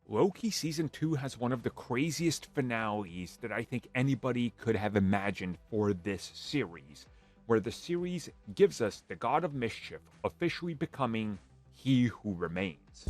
Loki Season 2 has one of the craziest finales that I think anybody could have imagined for this series, where the series gives us the God of Mischief officially becoming He Who Remains.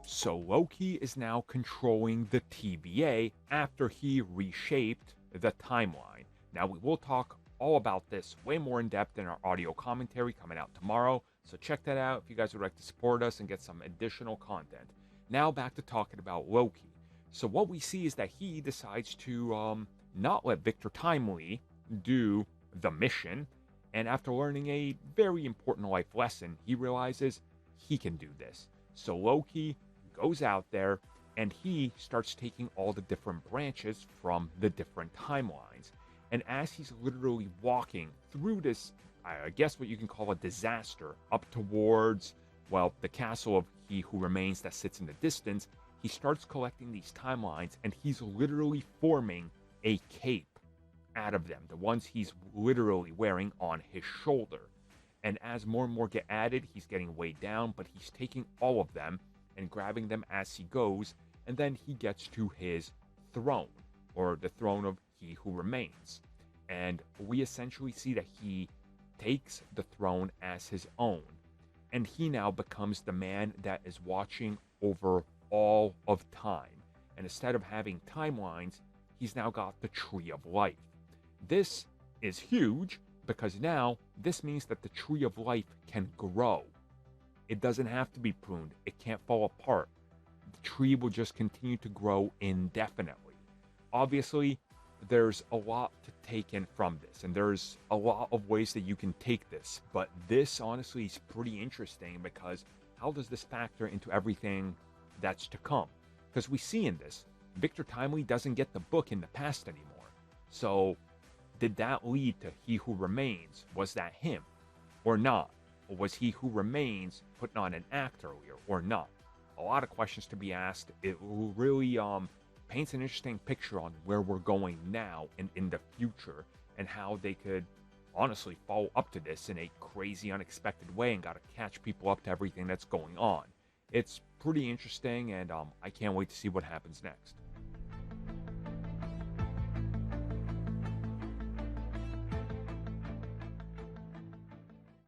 So Loki is now controlling the TVA after he reshaped the timeline. Now we will talk all about this way more in depth in our audio commentary coming out tomorrow, so check that out if you guys would like to support us and get some additional content. Now back to talking about Loki. So what we see is that he decides to not let Victor Timely do the mission, and after learning a very important life lesson, he realizes he can do this. So Loki goes out there and he starts taking all the different branches from the different timelines. And as he's literally walking through this, I guess what you can call a disaster, up towards, well, the castle of He Who Remains that sits in the distance, he starts collecting these timelines and he's literally forming a cape out of them, the ones he's literally wearing on his shoulder. And as more and more get added, he's getting weighed down, but he's taking all of them and grabbing them as he goes, and then he gets to his throne, or the throne of He Who Remains. And we essentially see that he takes the throne as his own, and he now becomes the man that is watching over all of time. And instead of having timelines, he's now got the Tree of Life. This is huge because now this means that the Tree of Life can grow. It doesn't have to be pruned. It can't fall apart. The tree will just continue to grow indefinitely. Obviously, there's a lot to take in from this, and there's a lot of ways that you can take this, but this honestly is pretty interesting because how does this factor into everything that's to come? Because we see in this, Victor Timely doesn't get the book in the past anymore. So did that lead to He Who Remains? Was that him or not? Or was He Who Remains putting on an act earlier or not? A lot of questions to be asked. It really paints an interesting picture on where we're going now and in the future, and how they could honestly follow up to this in a crazy, unexpected way and got to catch people up to everything that's going on. It's pretty interesting, and I can't wait to see what happens next.